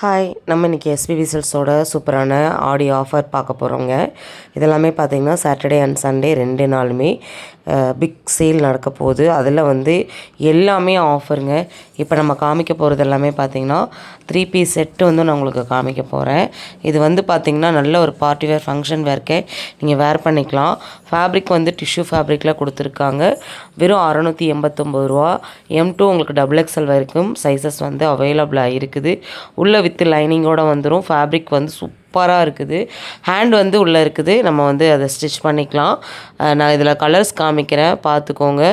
Hi, நம்ம இன்றைக்கி SPB சில்க்ஸோட சூப்பரான ஆடி ஆஃபர் பார்க்க போகிறோங்க. இதெல்லாமே பார்த்திங்கன்னா சாட்டர்டே அண்ட் சண்டே 2 நாளுமே பிக் சேல் நடக்க போகுது. அதில் வந்து எல்லாமே ஆஃபருங்க. இப்போ நம்ம காமிக்க போகிறது எல்லாமே பார்த்திங்கன்னா 3 பீஸ் செட்டு வந்து நான் உங்களுக்கு காமிக்க போகிறேன். இது வந்து பார்த்திங்கன்னா நல்ல ஒரு பார்ட்டி வேர் ஃபங்க்ஷன் வேர்க்கே நீங்கள் வேர் பண்ணிக்கலாம். ஃபேப்ரிக் வந்து டிஷ்யூ ஃபேப்ரிக்கில் கொடுத்துருக்காங்க. வெறும் 689 ரூபா. M2 உங்களுக்கு XXL வரைக்கும் சைஸஸ் வந்து அவைலபிளாக இருக்குது. உள்ள வித் லைனிங்கோடு வந்துடும். ஃபேப்ரிக் வந்து சூப்பராக இருக்குது. ஹேண்ட் வந்து உள்ளே இருக்குது. நம்ம வந்து அதை ஸ்டிச் பண்ணிக்கலாம். நான் இதில் கலர்ஸ் காமிக்கிறேன், பார்த்துக்கோங்க.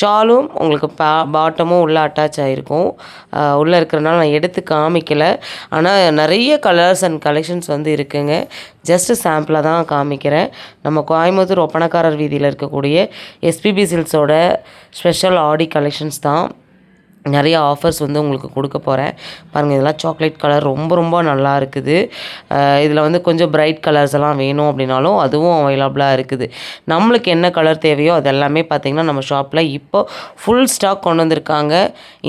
ஷாலும் உங்களுக்கு பாட்டமும் உள்ளே அட்டாச் ஆகிருக்கும். உள்ளே இருக்கிறனால நான் எடுத்து காமிக்கலை. ஆனால் நிறைய கலர்ஸ் அண்ட் கலெக்ஷன்ஸ் வந்து இருக்குங்க. ஜஸ்ட்டு சாம்பிளாக தான் காமிக்கிறேன். நம்ம கோயம்புத்தூர் ஒப்பனக்காரர் வீதியில் இருக்கக்கூடிய எஸ்பிபி சில்க்ஸோட ஸ்பெஷல் ஆடி கலெக்ஷன்ஸ் தான். நிறைய ஆஃபர்ஸ் வந்து உங்களுக்கு கொடுக்க போகிறேன். பாருங்கள், இதெல்லாம் சாக்லேட் கலர் ரொம்ப நல்லா இருக்குது. இதில் வந்து கொஞ்சம் பிரைட் கலர்ஸ் எல்லாம் வேணும் அப்படின்னாலும் அதுவும் அவைலபிளாக இருக்குது. நம்மளுக்கு என்ன கலர் தேவையோ அது எல்லாமே பார்த்திங்கன்னா நம்ம ஷாப்பில் இப்போ ஃபுல் ஸ்டாக் கொண்டு வந்திருக்காங்க.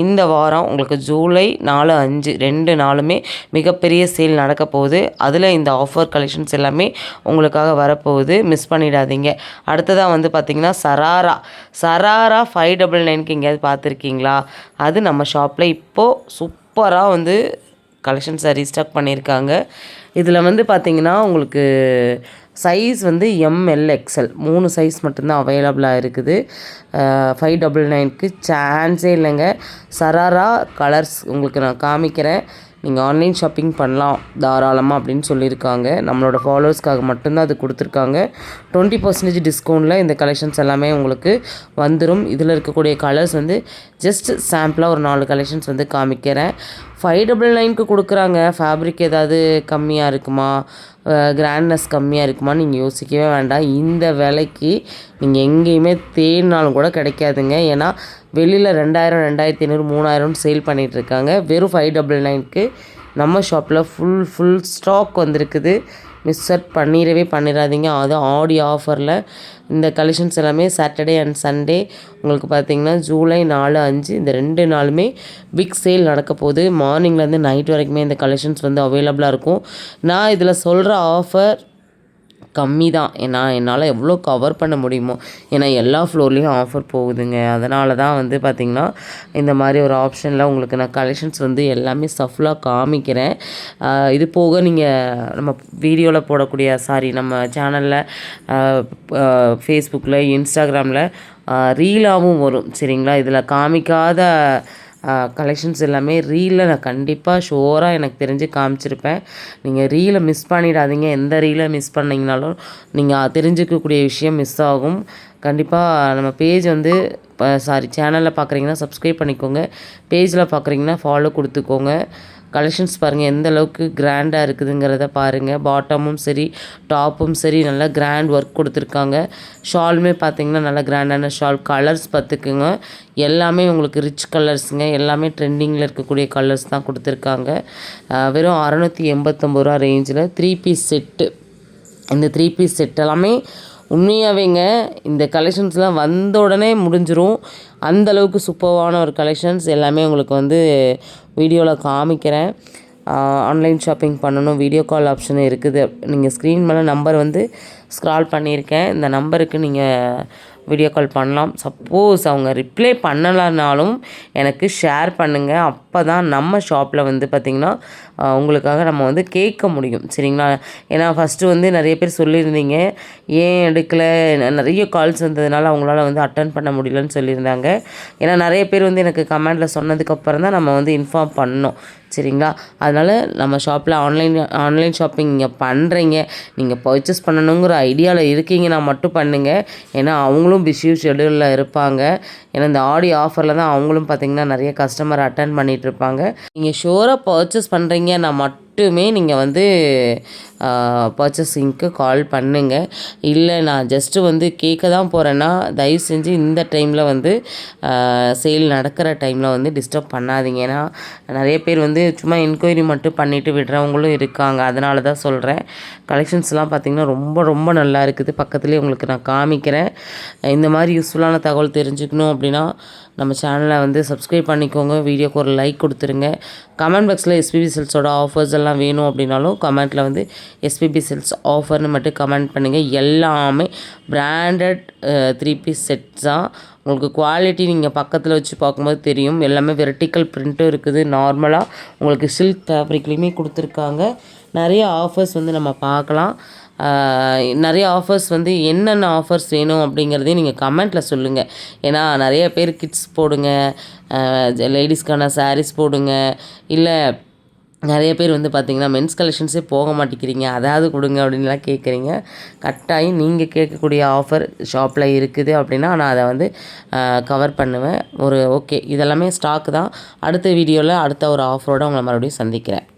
இந்த வாரம் உங்களுக்கு ஜூலை 4, 5 2 நாளுமே மிகப்பெரிய சேல் நடக்க போகுது. அதில் இந்த ஆஃபர் கலெக்ஷன்ஸ் எல்லாமே உங்களுக்காக வரப்போகுது. மிஸ் பண்ணிடாதீங்க. அடுத்ததாக வந்து பார்த்திங்கன்னா சராரா 599க்கு எங்கேயாவது பார்த்துருக்கீங்களா? அது நம்ம ஷாப்பில் இப்போது சூப்பராக வந்து கலெக்ஷன்ஸை ரீஸ்டாக் பண்ணியிருக்காங்க. இதில் வந்து பார்த்திங்கன்னா உங்களுக்கு சைஸ் வந்து ML XL 3 சைஸ் மட்டும்தான் அவைலபிளாக இருக்குது. 599க்கு சான்ஸே இல்லைங்க. சராரா கலர்ஸ் உங்களுக்கு நான் காமிக்கிறேன். நீங்கள் ஆன்லைன் ஷாப்பிங் பண்ணலாம் தாராளமாக அப்படின்னு சொல்லியிருக்காங்க. நம்மளோட ஃபாலோவர்ஸ்க்காக மட்டும்தான் அது கொடுத்துருக்காங்க. 20% டிஸ்கவுண்ட்டில் இந்த கலெக்ஷன்ஸ் எல்லாமே உங்களுக்கு வந்துடும். இதில் இருக்கக்கூடிய கலர்ஸ் வந்து ஜஸ்ட் சாம்பிளாக ஒரு 4 கலெக்ஷன்ஸ் வந்து காமிக்கிறேன். 599க்கு கொடுக்குறாங்க. ஃபேப்ரிக் ஏதாவது கம்மியாக இருக்குமா, கிராண்ட்னஸ் கம்மியாக இருக்குமான்னு நீங்கள் யோசிக்கவே வேண்டாம். இந்த விலைக்கு நீங்கள் எங்கேயுமே தேடினாலும் கூட கிடைக்காதுங்க. ஏன்னா வெளியில் 2000, 2500, 3000 சேல் பண்ணிகிட்ருக்காங்க. வெறும் 599க்கு நம்ம ஷாப்பில் ஃபுல் ஸ்டாக் வந்திருக்குது. மிஸ் அவுட் பண்ணிடாதீங்க. அதுவும் ஆடி ஆஃபரில் இந்த கலெக்ஷன்ஸ் எல்லாமே சாட்டர்டே அண்ட் சண்டே உங்களுக்கு பார்த்திங்கன்னா ஜூலை 4, 5 இந்த 2 நாளுமே பிக் சேல் நடக்க போகுது. மார்னிங்லேருந்து நைட் வரைக்குமே இந்த கலெக்ஷன்ஸ் வந்து அவைலபிளாக இருக்கும். நான் இதில் சொல்கிற ஆஃபர் கம்மி தான். ஏன்னா என்னால் எவ்வளோ கவர் பண்ண முடியுமோ, ஏன்னா எல்லா ஃப்ளோர்லேயும் ஆஃபர் போகுதுங்க. அதனால தான் வந்து பார்த்திங்கன்னா இந்த மாதிரி ஒரு ஆப்ஷனில் உங்களுக்கு நான் கலெக்ஷன்ஸ் வந்து எல்லாமே சஃபுல்லாக காமிக்கிறேன். இது போக நீங்கள் நம்ம வீடியோவில் போடக்கூடிய நம்ம சேனலில் ஃபேஸ்புக்கில், இன்ஸ்டாகிராமில் ரீலாகவும் வரும். சரிங்களா? இதில் காமிக்காத கலெக்ஷன்ஸ் எல்லாமே ரீலில் நான் கண்டிப்பாக ஷோராக எனக்கு தெரிஞ்சு காமிச்சிருப்பேன். நீங்கள் ரீலை மிஸ் பண்ணிடாதீங்க. எந்த ரீலை மிஸ் பண்ணிங்கனாலும் நீங்கள் தெரிஞ்சுக்கக்கூடிய விஷயம் மிஸ் ஆகும். கண்டிப்பாக நம்ம பேஜ் வந்து சேனலில் பார்க்குறீங்கன்னா சப்ஸ்கிரைப் பண்ணிக்கோங்க. பேஜில் பார்க்குறீங்கன்னா ஃபாலோ கொடுத்துக்கோங்க. கலெக்ஷன்ஸ் பாருங்கள் எந்த அளவுக்கு கிராண்டாக இருக்குதுங்கிறத பாருங்கள். பாட்டமும் சரி டாப்பும் சரி நல்லா கிராண்ட் ஒர்க் கொடுத்துருக்காங்க. ஷாலுமே பார்த்திங்கன்னா நல்லா கிராண்டான ஷால். கலர்ஸ் பார்த்துக்குங்க, எல்லாமே உங்களுக்கு ரிச் கலர்ஸுங்க. எல்லாமே ட்ரெண்டிங்கில் இருக்கக்கூடிய கலர்ஸ் தான் கொடுத்துருக்காங்க. வெறும் 689 ரூபா ரேஞ்சில் 3 பீஸ் செட்டு. இந்த 3 பீஸ் செட் எல்லாமே உண்மையாகவேங்க இந்த கலெக்ஷன்ஸ்லாம் வந்த உடனே முடிஞ்சிரும். அந்தளவுக்கு சூப்பரான ஒரு கலெக்ஷன்ஸ் எல்லாமே உங்களுக்கு வந்து வீடியோவில் காமிக்கிறேன். ஆன்லைன் ஷாப்பிங் பண்ணணும், வீடியோ கால் ஆப்ஷன் இருக்குது. நீங்கள் ஸ்க்ரீன் மேலே நம்பர் வந்து ஸ்க்ரால் பண்ணியிருக்கேன். இந்த நம்பருக்கு நீங்கள் வீடியோ கால் பண்ணலாம். சப்போஸ் அவங்க ரிப்ளை பண்ணலைனாலும் எனக்கு ஷேர் பண்ணுங்கள். அப்போ தான் நம்ம ஷாப்பில் வந்து பார்த்திங்கன்னா உங்களுக்காக நம்ம வந்து கேட்க முடியும். சரிங்களா? ஏன்னா ஃபஸ்ட்டு வந்து நிறைய பேர் சொல்லியிருந்தீங்க, ஏன் எடுக்கலை, நிறைய கால்ஸ் வந்ததுனால அவங்களால வந்து அட்டன் பண்ண முடியலன்னு சொல்லியிருந்தாங்க. ஏன்னா நிறைய பேர் வந்து எனக்கு கமெண்டில் சொன்னதுக்கப்புறம் தான் நம்ம வந்து இன்ஃபார்ம் பண்ணோம். சரிங்களா? அதனால் நம்ம ஷாப்பில் ஆன்லைன் ஷாப்பிங் நீங்கள் பண்ணுறீங்க, நீங்கள் பர்ச்சேஸ் பண்ணணுங்கிற ஐடியாவில் இருக்கீங்கன்னா மட்டும் பண்ணுங்கள். ஏன்னா அவங்களும் பிஸி ஷெடியூலில் இருப்பாங்க. ஏன்னா இந்த ஆடி ஆஃபரில் தான் அவங்களும் பார்த்திங்கன்னா நிறைய கஸ்டமர் அட்டன் பண்ணிகிட்ருப்பாங்க. நீங்கள் ஷோராக பர்ச்சேஸ் பண்ணுறீங்கன்னா மட்டுமே நீங்கள் வந்து பர்ச்சேசிங்க்கு கால் பண்ணுங்கள். இல்லை நான் ஜஸ்ட்டு வந்து கேட்க தான் போகிறேன்னா தயவு செஞ்சு இந்த டைமில் வந்து சேல் நடக்கிற டைமில் வந்து டிஸ்டர்ப் பண்ணாதீங்க. ஏன்னா நிறைய பேர் வந்து சும்மா என்கொயரி மட்டும் பண்ணிவிட்டு விடுறவங்களும் இருக்காங்க. அதனால தான் சொல்கிறேன். கலெக்ஷன்ஸ்லாம் பார்த்திங்கன்னா ரொம்ப நல்லா இருக்குது. பக்கத்துலேயே உங்களுக்கு நான் காமிக்கிறேன். இந்த மாதிரி யூஸ்ஃபுல்லான தகவல் தெரிஞ்சுக்கணும் அப்படின்னா நம்ம சேனலை வந்து சப்ஸ்கிரைப் பண்ணிக்கோங்க. வீடியோக்கு ஒரு லைக் கொடுத்துருங்க. கமெண்ட் பாக்ஸில் எஸ்பிபி சில்க்ஸோட ஆஃபர்ஸ் எல்லாம் வேணும் அப்படின்னாலும் கமெண்ட்டில் வந்து எஸ்பிபி சில்க்ஸ் ஆஃபர்னு மட்டும் கமெண்ட் பண்ணுங்கள். எல்லாமே பிராண்டட் 3 பீஸ் செட்ஸ் தான். உங்களுக்கு குவாலிட்டி நீங்கள் பக்கத்தில் வச்சு பார்க்கும்போது தெரியும். எல்லாமே வெர்டிக்கல் பிரிண்ட்டும் இருக்குது. நார்மலாக உங்களுக்கு சில்க் ஃபேப்ரிக்லேயுமே கொடுத்துருக்காங்க. நிறைய ஆஃபர்ஸ் வந்து நம்ம பார்க்கலாம். நிறைய ஆஃபர்ஸ் வந்து என்னென்ன ஆஃபர்ஸ் வேணும் அப்படிங்கிறதையும் நீங்கள் கமெண்ட்டில் சொல்லுங்கள். ஏன்னா நிறைய பேர் கிட்ஸ் போடுங்க, லேடிஸ்க்கான சாரீஸ் போடுங்க, இல்லை நிறைய பேர் வந்து பார்த்திங்கன்னா மென்ஸ் கலெக்ஷன்ஸே போக மாட்டேங்கிறீங்க, அதாவது கொடுங்க அப்படின்லாம் கேட்குறீங்க. கட்டாயம் நீங்கள் கேட்கக்கூடிய ஆஃபர் ஷாப்பில் இருக்குது அப்படின்னா நான் அதை வந்து கவர் பண்ணுவேன். ஓகே, இதெல்லாமே ஸ்டாக் தான். அடுத்த வீடியோவில் அடுத்த ஒரு ஆஃபரோடு உங்களை மறுபடியும் சந்திக்கிறேன்.